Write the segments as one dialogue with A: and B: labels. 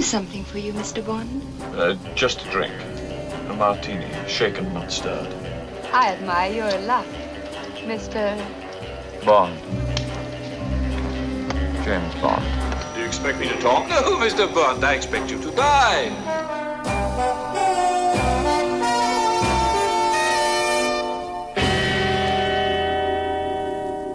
A: something for you, Mr. Bond?
B: Just a drink. A martini, shaken, not stirred.
A: I admire your luck, Mr.
C: Bond. James Bond.
B: Do you expect me to talk?
D: No, Mr. Bond, I expect you to die.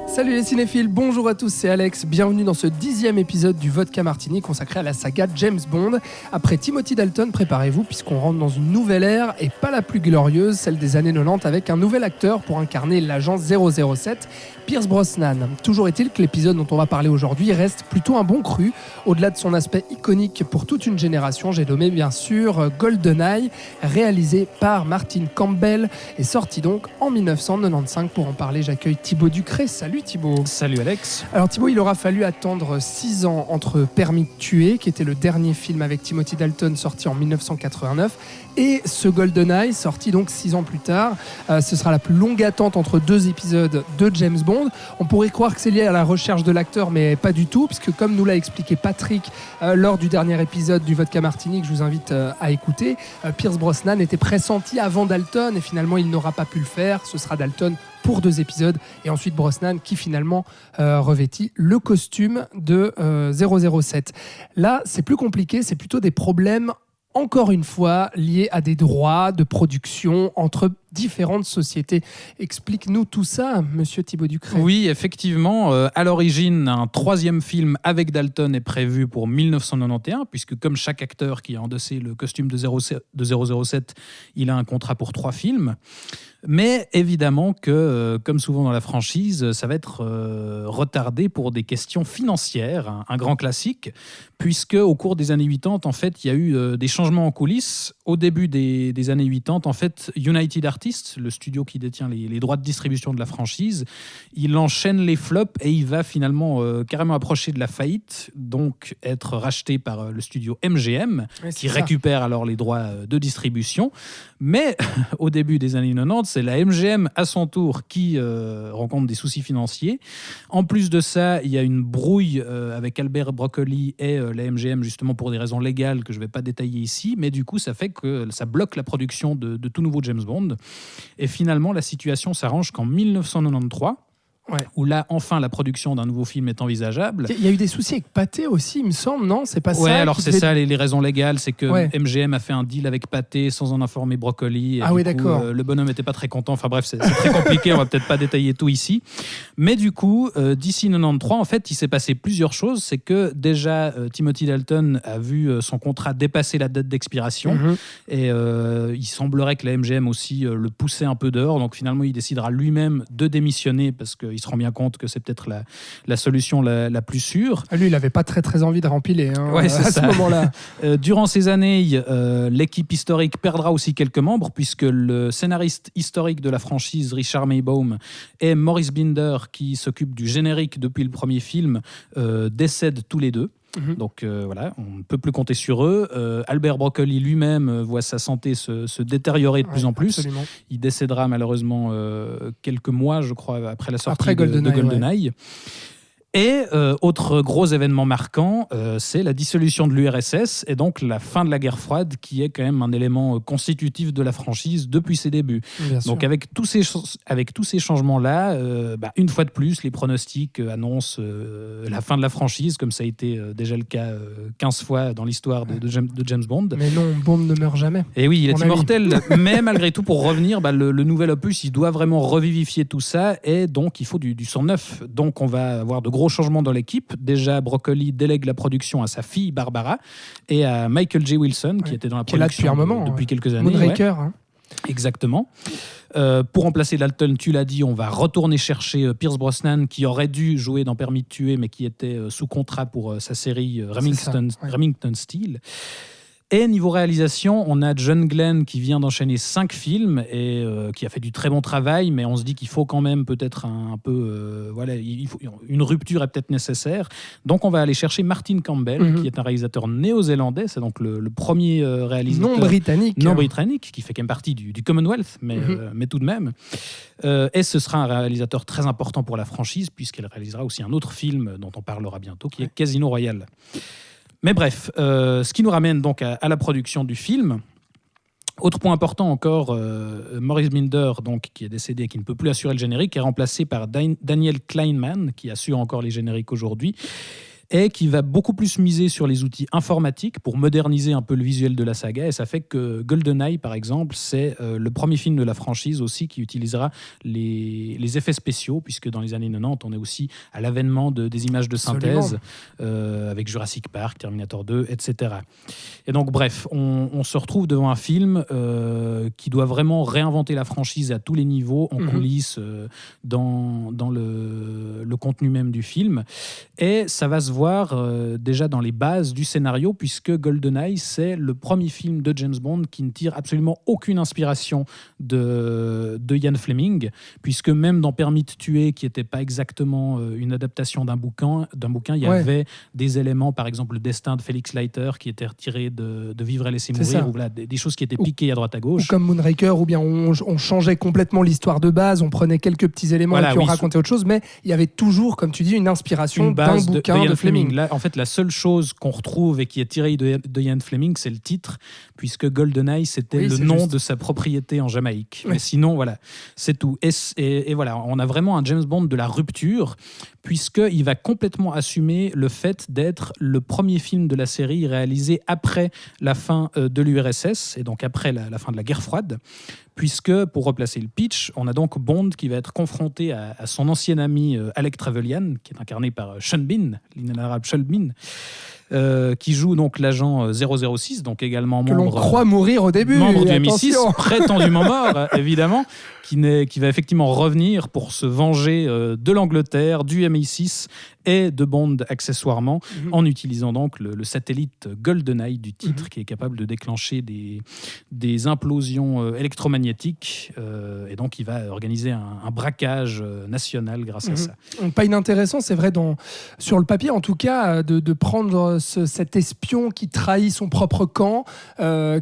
E: Salut les cinéphiles, bonjour à tous, c'est Alex. Bienvenue dans ce 10e épisode du Vodka Martini consacré à la saga James Bond. Après Timothy Dalton, préparez-vous puisqu'on rentre dans une nouvelle ère et pas la plus glorieuse, celle des années 90 avec un nouvel acteur pour incarner l'agent 007, Pierce Brosnan. Toujours est-il que l'épisode dont on va parler aujourd'hui reste plutôt un bon cru. Au-delà de son aspect iconique pour toute une génération, j'ai nommé bien sûr GoldenEye, réalisé par Martin Campbell et sorti donc en 1995. Pour en parler, j'accueille Thibaut Ducret. Salut Thibaut.
F: Salut Alex.
E: Alors Thibaut, il aura fallu attendre 6 ans entre Permis de tuer, qui était le dernier film avec Timothy Dalton sorti en 1989, et ce GoldenEye sorti donc 6 ans plus tard. Ce sera la plus longue attente entre deux épisodes de James Bond. On pourrait croire que c'est lié à la recherche de l'acteur, mais pas du tout, puisque comme nous l'a expliqué Patrick lors du dernier épisode du Vodka Martini que je vous invite à écouter, Pierce Brosnan était pressenti avant Dalton et finalement il n'aura pas pu le faire. Ce sera Dalton pour 2 épisodes et ensuite Brosnan qui finalement revêtit le costume de 007. Là, c'est plus compliqué, c'est plutôt des problèmes encore une fois liés à des droits de production entre différentes sociétés. Explique-nous tout ça, monsieur Thibaut Ducret.
F: Oui, effectivement, à l'origine, un 3e film avec Dalton est prévu pour 1991, puisque comme chaque acteur qui a endossé le costume de 007, il a un contrat pour 3 films. Mais évidemment que, comme souvent dans la franchise, ça va être retardé pour des questions financières, un grand classique, puisque au cours des années 80, en fait, il y a eu des changements en coulisses. Au début des années 80, en fait, United Artists, le studio qui détient les droits de distribution de la franchise, il enchaîne les flops et il va finalement carrément approcher de la faillite, donc être racheté par le studio MGM, qui récupère alors les droits de distribution. Mais au début des années 90, c'est la MGM à son tour qui rencontre des soucis financiers. En plus de ça, il y a une brouille avec Albert Broccoli et la MGM, justement pour des raisons légales que je ne vais pas détailler ici, mais du coup ça fait que ça bloque la production de tout nouveau James Bond. Et finalement, la situation s'arrange qu'en 1993, où là, enfin, la production d'un nouveau film est envisageable.
E: Il y a eu des soucis avec Pathé aussi, il me semble, non ? C'est pas ça ?
F: Ouais, alors c'est ça, les raisons légales, c'est que MGM a fait un deal avec Pathé sans en informer Broccoli. Et
E: d'accord.
F: Le bonhomme n'était pas très content. Enfin bref, c'est très compliqué, on va peut-être pas détailler tout ici. Mais du coup, d'ici 93, en fait, il s'est passé plusieurs choses. C'est que déjà, Timothy Dalton a vu son contrat dépasser la date d'expiration. Et il semblerait que la MGM aussi le poussait un peu dehors. Donc finalement, il décidera lui-même de démissionner parce qu'il se rend bien compte que c'est peut-être la solution la plus sûre.
E: Lui, il n'avait pas très envie de rempiler
F: c'est
E: ce moment-là.
F: Durant ces années, l'équipe historique perdra aussi quelques membres, puisque le scénariste historique de la franchise, Richard Maybaum, et Maurice Binder, qui s'occupe du générique depuis le premier film, décèdent tous les deux. Donc voilà, on ne peut plus compter sur eux. Albert Broccoli lui-même voit sa santé se détériorer de plus en plus.
E: Absolument.
F: Il décédera malheureusement quelques mois, je crois, après la sortie de GoldenEye. Et autre gros événement marquant, c'est la dissolution de l'URSS et donc la fin de la guerre froide, qui est quand même un élément constitutif de la franchise depuis ses débuts. Donc avec tous ces changements-là, une fois de plus, les pronostics annoncent la fin de la franchise, comme ça a été déjà le cas 15 fois dans l'histoire de James Bond.
E: Mais non, Bond ne meurt jamais.
F: Et oui, il est immortel. Mais malgré tout, pour revenir, le nouvel opus, il doit vraiment revivifier tout ça, et donc il faut du sang neuf. Donc on va avoir de gros changements dans l'équipe. Déjà, Broccoli délègue la production à sa fille Barbara et à Michael J. Wilson, qui était dans la production depuis quelques années.
E: Moonraker.
F: Exactement. Pour remplacer Dalton, tu l'as dit, on va retourner chercher Pierce Brosnan, qui aurait dû jouer dans Permis de tuer, mais qui était sous contrat pour sa série Remington Steele. Et niveau réalisation, on a John Glenn qui vient d'enchaîner 5 films et qui a fait du très bon travail, mais on se dit qu'il faut quand même peut-être un peu... une rupture est peut-être nécessaire. Donc on va aller chercher Martin Campbell, qui est un réalisateur néo-zélandais. C'est donc le premier réalisateur... Non britannique, qui fait quand même partie du Commonwealth, mais tout de même. Et ce sera un réalisateur très important pour la franchise, puisqu'elle réalisera aussi un autre film dont on parlera bientôt, qui est Casino Royale. Mais bref, ce qui nous ramène donc à la production du film. Autre point important encore, Maurice Binder, donc, qui est décédé et qui ne peut plus assurer le générique, est remplacé par Daniel Kleinman, qui assure encore les génériques aujourd'hui, et qui va beaucoup plus miser sur les outils informatiques pour moderniser un peu le visuel de la saga. Et ça fait que GoldenEye, par exemple, c'est le premier film de la franchise aussi qui utilisera les effets spéciaux, puisque dans les années 90, on est aussi à l'avènement des images de synthèse, avec Jurassic Park, Terminator 2, etc. Et donc, bref, on se retrouve devant un film qui doit vraiment réinventer la franchise à tous les niveaux, en coulisses, dans le contenu même du film. Et ça va se voir déjà dans les bases du scénario, puisque GoldenEye, c'est le premier film de James Bond qui ne tire absolument aucune inspiration de Ian Fleming, puisque même dans Permis de tuer, qui n'était pas exactement une adaptation d'un bouquin, il y avait des éléments, par exemple le destin de Felix Leiter, qui était retiré de Vivre et laisser mourir, ou voilà, des choses qui étaient piquées à droite à gauche.
E: Ou comme Moonraker, ou bien on changeait complètement l'histoire de base, on prenait quelques petits éléments et puis on racontait autre chose, mais il y avait toujours, comme tu dis, une inspiration d'un bouquin de Fleming.
F: Là, en fait, la seule chose qu'on retrouve et qui est tirée de Ian Fleming, c'est le titre, puisque GoldenEye, c'était le nom de sa propriété en Jamaïque. Mais sinon, voilà, c'est tout. Et voilà, on a vraiment un James Bond de la rupture, puisqu'il va complètement assumer le fait d'être le premier film de la série réalisé après la fin de l'URSS, et donc après la fin de la guerre froide, puisque, pour replacer le pitch, on a donc Bond qui va être confronté à son ancien ami Alec Trevelyan, qui est incarné par Sean Bean, l'inénarrable Sean Bean, qui joue donc l'agent 006, donc également membre...
E: Que l'on croit mourir au début.
F: Membre du MI6, prétendument mort, évidemment, qui va effectivement revenir pour se venger de l'Angleterre, du MI6 et de Bond accessoirement, en utilisant donc le satellite GoldenEye du titre, qui est capable de déclencher des implosions électromagnétiques, et donc il va organiser un braquage national grâce à ça.
E: Pas inintéressant, c'est vrai, sur le papier en tout cas, de prendre cet espion qui trahit son propre camp,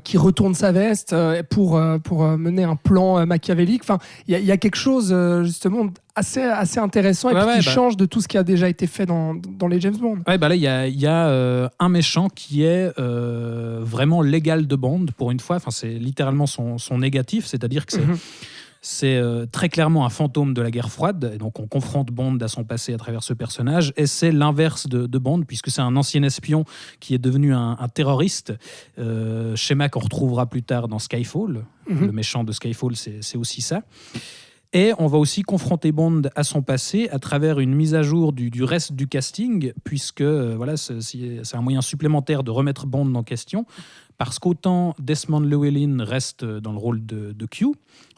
E: qui retourne sa veste pour mener un plan machiavélique. Enfin, il y a quelque chose justement assez intéressant qui change de tout ce qui a déjà été fait dans les James Bond.
F: Ouais, là, il y a un méchant qui est vraiment l'égal de Bond, pour une fois. Enfin, c'est littéralement son négatif, c'est-à-dire que c'est très clairement un fantôme de la guerre froide, et donc on confronte Bond à son passé à travers ce personnage, et c'est l'inverse de Bond, puisque c'est un ancien espion qui est devenu un terroriste, schéma qu'on retrouvera plus tard dans Skyfall. Le méchant de Skyfall, c'est aussi ça. Et on va aussi confronter Bond à son passé à travers une mise à jour du reste du casting, puisque c'est un moyen supplémentaire de remettre Bond en question, parce qu'autant Desmond Llewellyn reste dans le rôle de Q,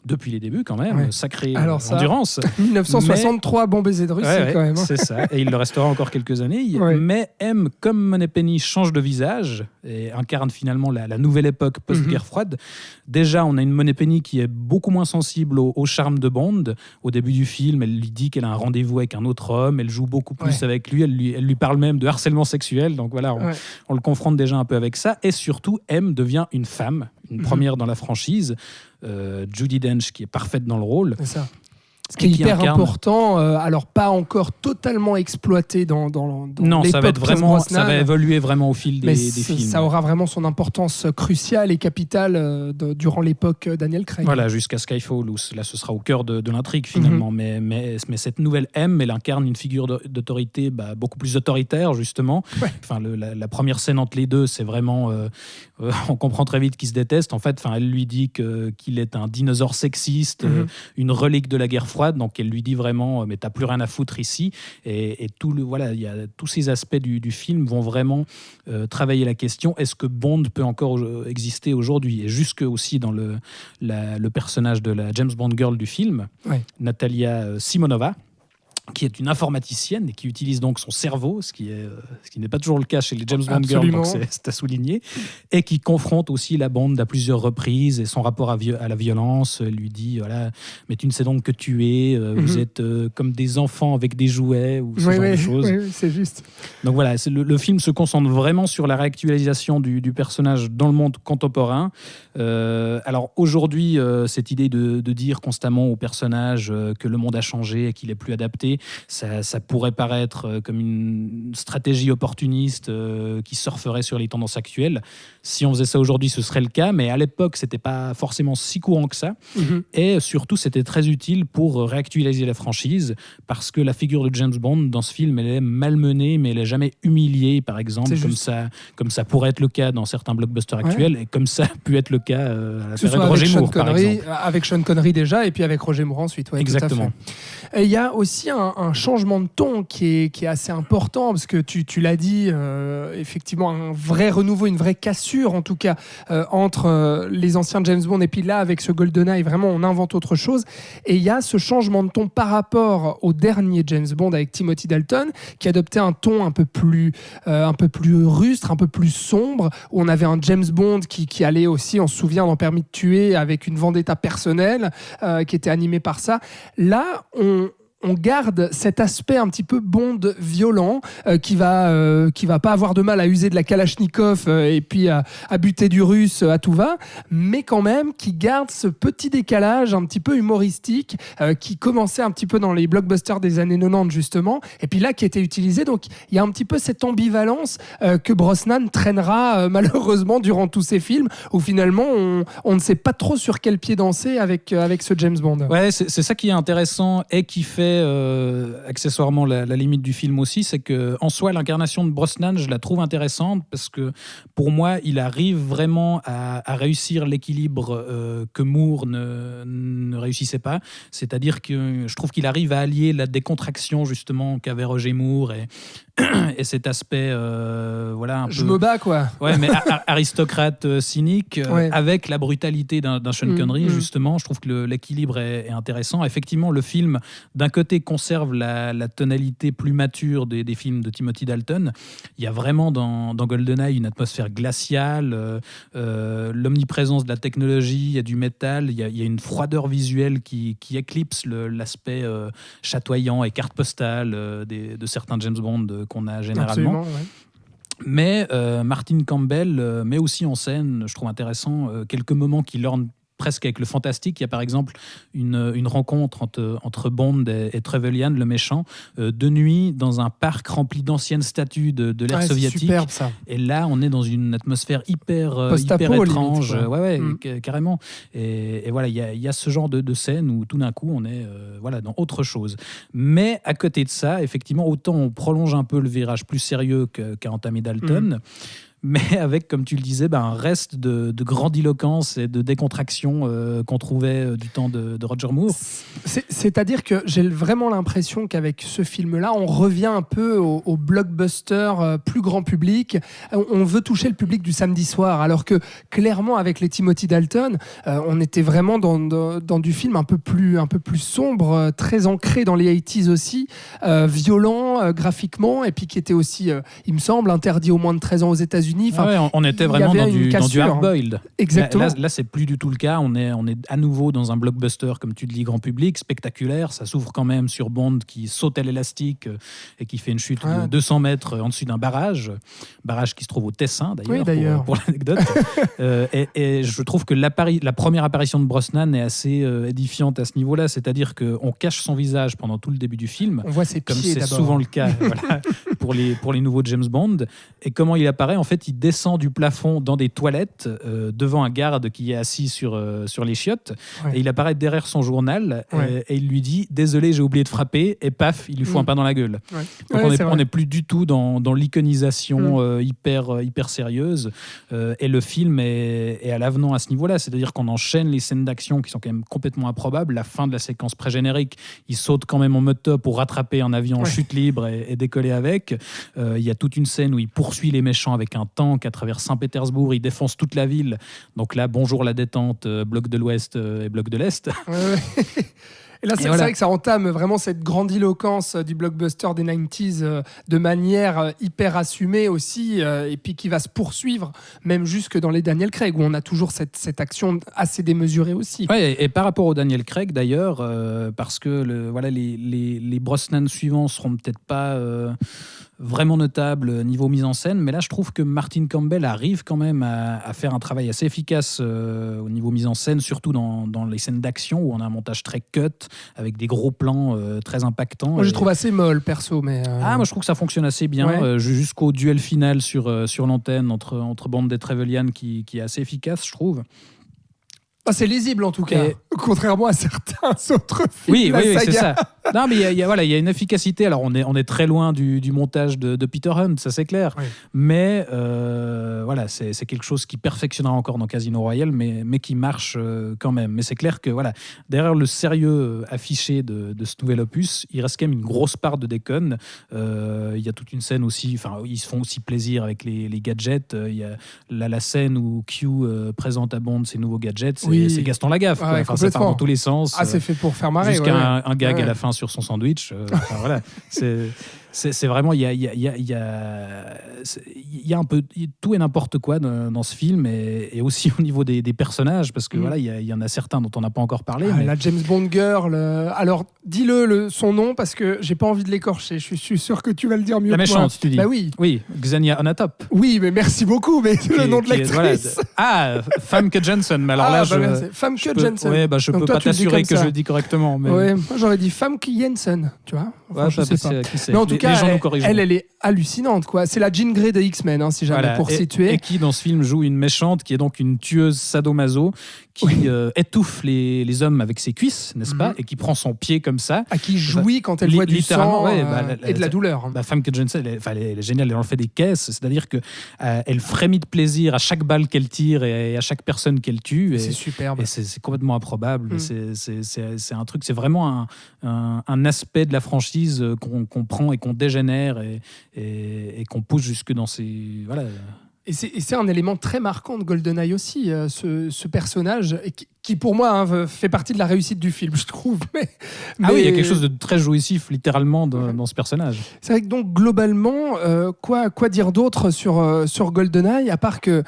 F: depuis les débuts quand même, sacrée endurance.
E: 1963, bon baiser de Russie quand même.
F: C'est ça, et il le restera encore quelques années. Mais M, comme Moneypenny, change de visage et incarne finalement la nouvelle époque post-guerre froide. Déjà, on a une Moneypenny qui est beaucoup moins sensible au charme de Bond. Au début du film, elle lui dit qu'elle a un rendez-vous avec un autre homme, elle joue beaucoup plus avec lui, elle lui parle même de harcèlement sexuel, donc voilà, on le confronte déjà un peu avec ça. Et surtout, M devient une femme, une première dans la franchise, Judi Dench, qui est parfaite dans le rôle.
E: C'est ça. Ce qui est hyper important, alors pas encore totalement exploité dans
F: non,
E: l'époque
F: ça va être vraiment,
E: Brosnan,
F: ça va évoluer vraiment au fil des films.
E: Ça aura vraiment son importance cruciale et capitale durant l'époque Daniel Craig.
F: Voilà, jusqu'à Skyfall, où là ce sera au cœur de l'intrigue finalement. Mais cette nouvelle M, elle incarne une figure d'autorité beaucoup plus autoritaire justement. Enfin, la première scène entre les deux, c'est vraiment, on comprend très vite qu'ils se détestent. En fait, elle lui dit qu'il est un dinosaure sexiste, une relique de la guerre froide. Donc elle lui dit vraiment mais t'as plus rien à foutre ici, et il y a tous ces aspects du film vont vraiment travailler la question, est-ce que Bond peut encore exister aujourd'hui, et jusque aussi dans le personnage de la James Bond girl du film, Natalia Simonova, qui est une informaticienne et qui utilise donc son cerveau, ce qui n'est pas toujours le cas chez les James Bond girls, donc c'est à souligner, et qui confronte aussi la Bond à plusieurs reprises, et son rapport à la violence, lui dit voilà, mais tu ne sais donc que tuer, vous êtes comme des enfants avec des jouets, ou ce genre de choses.
E: Oui, c'est juste.
F: Donc voilà, le film se concentre vraiment sur la réactualisation du personnage dans le monde contemporain. Alors aujourd'hui, cette idée de dire constamment au personnage que le monde a changé et qu'il est plus adapté, ça pourrait paraître comme une stratégie opportuniste qui surferait sur les tendances actuelles. Si on faisait ça aujourd'hui, ce serait le cas, mais à l'époque, c'était pas forcément si courant que ça. Et surtout, c'était très utile pour réactualiser la franchise, parce que la figure de James Bond dans ce film, elle est malmenée, mais elle est jamais humiliée, par exemple, comme ça pourrait être le cas dans certains blockbusters actuels, et comme ça a pu être le cas à la période Roger Moore, par exemple.
E: Avec Sean Connery déjà, et puis avec Roger Moore ensuite. Ouais,
F: exactement.
E: Tout à fait. Et il y a aussi un changement de ton qui est assez important, parce que tu l'as dit, effectivement, un vrai renouveau, une vraie cassure, en tout cas, entre les anciens James Bond, et puis là, avec ce GoldenEye, vraiment, on invente autre chose. Et il y a ce changement de ton par rapport au dernier James Bond avec Timothy Dalton, qui adoptait un ton un peu plus rustre, un peu plus sombre, où on avait un James Bond qui allait aussi, on se souvient, dans Permis de tuer, avec une vendetta personnelle, qui était animée par ça. Là, on garde cet aspect un petit peu Bond violent, qui va pas avoir de mal à user de la Kalachnikov et puis à buter du russe à tout va, mais quand même qui garde ce petit décalage un petit peu humoristique qui commençait un petit peu dans les blockbusters des années 90 justement, et puis là qui était utilisé. Donc il y a un petit peu cette ambivalence que Brosnan traînera malheureusement durant tous ces films, où finalement on ne sait pas trop sur quel pied danser avec ce James Bond.
F: Ouais, c'est ça qui est intéressant et qui fait accessoirement la limite du film aussi, c'est que en soi l'incarnation de Brosnan, je la trouve intéressante, parce que pour moi il arrive vraiment à réussir l'équilibre que Moore ne réussissait pas, c'est-à-dire que je trouve qu'il arrive à allier la décontraction justement qu'avait Roger Moore et cet aspect voilà un peu,
E: je me bats quoi,
F: ouais, mais aristocrate cynique,
E: ouais,
F: avec la brutalité d'un Sean Connery. Justement, je trouve que l'équilibre est intéressant. Effectivement, le film d'un côté conserve la tonalité plus mature des films de Timothy Dalton. Il y a vraiment dans GoldenEye une atmosphère glaciale, l'omniprésence de la technologie, il y a du métal, il y a une froideur visuelle qui éclipse l'aspect chatoyant et carte postale de certains James Bond qu'on a généralement.
E: Absolument, ouais.
F: Mais Martin Campbell met aussi en scène, je trouve intéressant, quelques moments qui lornent presque avec le fantastique. Il y a par exemple une rencontre entre Bond et Trevelyan, le méchant, de nuit dans un parc rempli d'anciennes statues de l'ère soviétique.
E: C'est superbe, ça.
F: Et là, on est dans une atmosphère hyper étrange.
E: Limite,
F: ouais. Carrément. Et voilà, il y a ce genre de scène où tout d'un coup, on est dans autre chose. Mais à côté de ça, effectivement, autant on prolonge un peu le virage plus sérieux qu'a entamé Dalton, mais avec, comme tu le disais, un reste de grandiloquence et de décontraction qu'on trouvait du temps de Roger Moore.
E: C'est-à-dire que j'ai vraiment l'impression qu'avec ce film-là, on revient un peu au blockbuster plus grand public. On veut toucher le public du samedi soir, alors que clairement, avec les Timothy Dalton, on était vraiment dans du film un peu plus sombre, très ancré dans les 80s aussi, violent graphiquement, et puis qui était aussi, il me semble, interdit aux moins de 13 ans aux États-Unis. Enfin,
F: on était vraiment dans du hard-boiled.
E: Exactement.
F: Là, c'est plus du tout le cas. On est à nouveau dans un blockbuster, comme tu le dis, grand public, spectaculaire. Ça s'ouvre quand même sur Bond qui saute à l'élastique et qui fait une chute de 200 mètres en dessus d'un barrage qui se trouve au Tessin, d'ailleurs, pour l'anecdote. Et je trouve que la première apparition de Brosnan est assez édifiante à ce niveau-là. C'est-à-dire qu'on cache son visage pendant tout le début du film.
E: On voit ses pieds,
F: comme c'est
E: d'abord.
F: souvent le cas pour les nouveaux James Bond. Et comment il apparaît, en fait, il descend du plafond dans des toilettes devant un garde qui est assis sur les chiottes, et il apparaît derrière son journal, et il lui dit « Désolé, j'ai oublié de frapper », et paf, il lui fout un pain dans la gueule. Donc on n'est plus du tout dans l'iconisation hyper sérieuse, et le film est à l'avenant à ce niveau-là, c'est-à-dire qu'on enchaîne les scènes d'action qui sont quand même complètement improbables. La fin de la séquence pré-générique, il saute quand même en mode top pour rattraper un avion en chute libre et décoller avec. Il y a toute une scène où il poursuit les méchants avec un tank à travers Saint-Pétersbourg, il défonce toute la ville. Donc là, bonjour la détente, bloc de l'Ouest et bloc de l'Est.
E: Et là, c'est vrai que ça entame vraiment cette grandiloquence du blockbuster des 90s de manière hyper assumée aussi, et puis qui va se poursuivre même jusque dans les Daniel Craig, où on a toujours cette action assez démesurée aussi.
F: Ouais, et par rapport au Daniel Craig d'ailleurs, parce que les Brosnan suivants seront peut-être pas vraiment notable niveau mise en scène, mais là je trouve que Martin Campbell arrive quand même à faire un travail assez efficace au niveau mise en scène, surtout dans les scènes d'action où on a un montage très cut avec des gros plans très impactants.
E: Moi je trouve assez molle perso, mais
F: moi je trouve que ça fonctionne assez bien, jusqu'au duel final sur l'antenne entre Bond et Trevelyan qui est assez efficace, je trouve.
E: C'est lisible en tout cas, contrairement à certains autres films.
F: Oui,
E: de la saga.
F: c'est ça. Non, mais il y a une efficacité. Alors, on est très loin du montage de Peter Hunt, ça c'est clair.
E: Oui.
F: Mais c'est quelque chose qui perfectionnera encore dans Casino Royale, mais qui marche quand même. Mais c'est clair que derrière le sérieux affiché de ce nouvel opus, il reste quand même une grosse part de déconne. Il y a toute une scène aussi. Enfin, ils se font aussi plaisir avec les gadgets. Il y a la scène où Q présente à Bond ses nouveaux gadgets. C'est Gaston Lagaffe. Ça part dans tous les sens.
E: C'est fait pour faire marrer.
F: Jusqu'à un gag à la fin sur son sandwich. C'est vraiment, il y a un peu tout et n'importe quoi dans ce film, et aussi au niveau des personnages, parce que il y en a certains dont on n'a pas encore parlé.
E: La James Bond girl. Alors dis-le son nom, parce que j'ai pas envie de l'écorcher. Je suis sûr que tu vas le dire mieux.
F: La méchante, tu dis.
E: Bah oui.
F: Oui, Xenia Onatop.
E: Oui, mais merci beaucoup. Mais le nom de l'actrice.
F: Famke Janssen. Mais alors
E: Famke Janssen.
F: Ouais, je peux pas t'assurer que je le dis correctement. Mais...
E: Ouais, moi j'aurais dit Famke Jensen, tu vois.
F: Je sais pas. Qui c'est.
E: Mais en tout cas,
F: elle
E: est hallucinante, quoi. C'est la Jean Grey de X-Men, si jamais, pour situer.
F: Et qui, dans ce film, joue une méchante qui est donc une tueuse sadomaso qui étouffe les hommes avec ses cuisses, n'est-ce pas, et qui prend son pied comme ça.
E: Qui jouit quand elle voit du sang et de la douleur.
F: Famke Janssen, elle est géniale, elle en fait des caisses, c'est-à-dire que elle frémit de plaisir à chaque balle qu'elle tire et à chaque personne qu'elle tue.
E: C'est superbe.
F: Et c'est complètement improbable. C'est un truc, c'est vraiment un aspect de la franchise qu'on prend et qu'on dégénère et qu'on pousse jusque dans ces... Voilà.
E: Et c'est un élément très marquant de GoldenEye aussi, ce personnage, qui pour moi fait partie de la réussite du film, je trouve. Mais
F: oui, il y a quelque chose de très jouissif, littéralement, dans ce personnage.
E: C'est vrai que donc, globalement, quoi dire d'autre sur GoldenEye, à part que,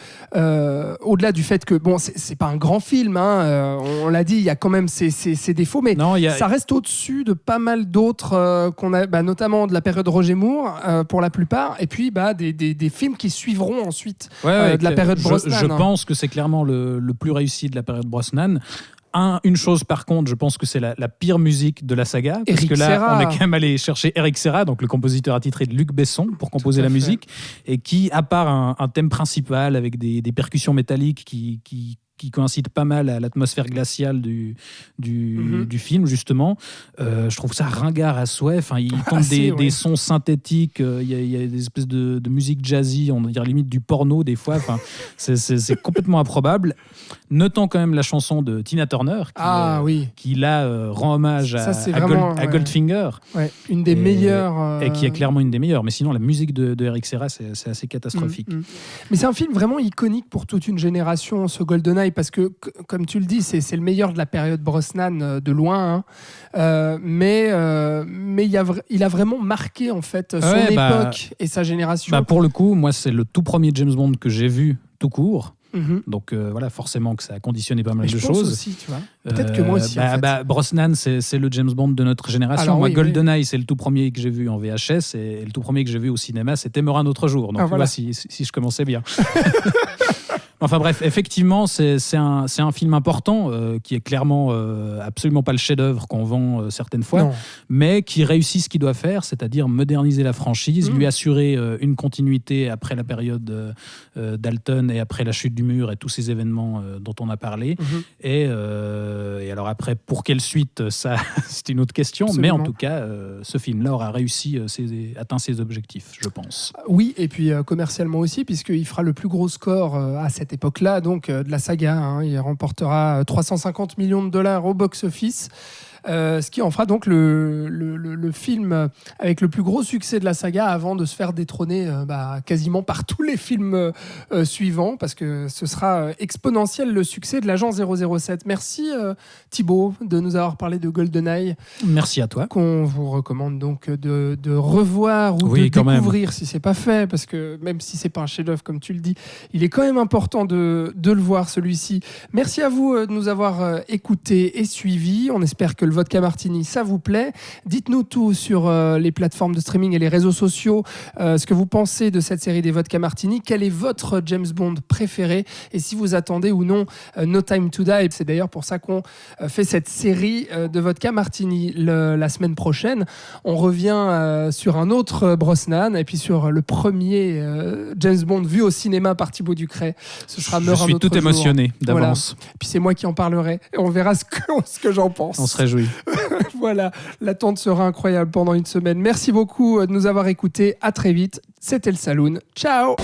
E: au-delà du fait que, c'est pas un grand film, on l'a dit, il y a quand même ses défauts, mais ça reste au-dessus de pas mal d'autres qu'on a, notamment de la période Roger Moore, pour la plupart, et puis des films qui suivront ensuite de la période Brosnan.
F: Je pense que c'est clairement le plus réussi de la période Brosnan. Une chose par contre, je pense que c'est la pire musique de la saga, parce
E: Eric
F: que là
E: Serra.
F: on est quand même allé chercher Eric Serra, donc le compositeur attitré de Luc Besson, pour composer la musique, et qui, à part un thème principal avec des percussions métalliques qui coïncide pas mal à l'atmosphère glaciale du film, justement. Je trouve ça ringard à souhait. Enfin, il tente des sons synthétiques, il y a des espèces de musique jazzy, on dirait limite du porno des fois. Enfin, c'est complètement improbable. Notons quand même la chanson de Tina Turner, qui là rend hommage à Goldfinger.
E: Ouais, une des meilleures.
F: Et qui est clairement une des meilleures. Mais sinon, la musique de Eric Serra, c'est assez catastrophique.
E: Mais c'est un film vraiment iconique pour toute une génération, ce GoldenEye, parce que, comme tu le dis, c'est le meilleur de la période Brosnan de loin. Mais il a vraiment marqué en fait son époque et sa génération.
F: Pour le coup, moi, c'est le tout premier James Bond que j'ai vu tout court. Donc forcément que ça a conditionné pas mal de choses.
E: Aussi, tu vois. Peut-être que moi aussi.
F: Brosnan, c'est le James Bond de notre génération.
E: Alors,
F: moi, GoldenEye, c'est le tout premier que j'ai vu en VHS, et le tout premier que j'ai vu au cinéma, c'était Meurt un autre jour. Donc voilà, si je commençais bien. Enfin bref, effectivement, c'est un film important qui est clairement absolument pas le chef-d'œuvre qu'on vend certaines fois, mais qui réussit ce qu'il doit faire, c'est-à-dire moderniser la franchise, lui assurer une continuité après la période Dalton et après la chute du mur et tous ces événements dont on a parlé. Et alors après, pour quelle suite, ça c'est une autre question. Absolument. Mais en tout cas, ce film-là aura réussi, atteint ses objectifs, je pense.
E: Oui, et puis commercialement aussi, puisqu'il fera le plus gros score à cette époque-là, donc de la saga. Il remportera 350 millions de dollars au box-office. Ce qui en fera donc le film avec le plus gros succès de la saga, avant de se faire détrôner quasiment par tous les films suivants, parce que ce sera exponentiel le succès de l'agent 007. Merci Thibaut de nous avoir parlé de GoldenEye.
F: Merci à toi.
E: Qu'on vous recommande donc de revoir ou de découvrir si c'est pas fait, parce que même si c'est pas un chef-d'œuvre comme tu le dis, il est quand même important de le voir, celui-ci. Merci à vous de nous avoir écoutés et suivis. On espère que le le vodka martini, ça vous plaît. Dites-nous tout sur les plateformes de streaming et les réseaux sociaux, ce que vous pensez de cette série des vodka martini, quel est votre James Bond préféré et si vous attendez ou non No Time to Die. C'est d'ailleurs pour ça qu'on fait cette série de vodka martini. La semaine prochaine, on revient sur un autre Brosnan et puis sur le premier James Bond vu au cinéma par Thibaut Ducret. Ce sera
F: Je suis tout émotionné d'avance.
E: Voilà. Puis c'est moi qui en parlerai et on verra ce que j'en pense.
F: On se réjouit.
E: Voilà, l'attente sera incroyable pendant une semaine. Merci beaucoup de nous avoir écoutés. À très vite. C'était le Saloon. Ciao.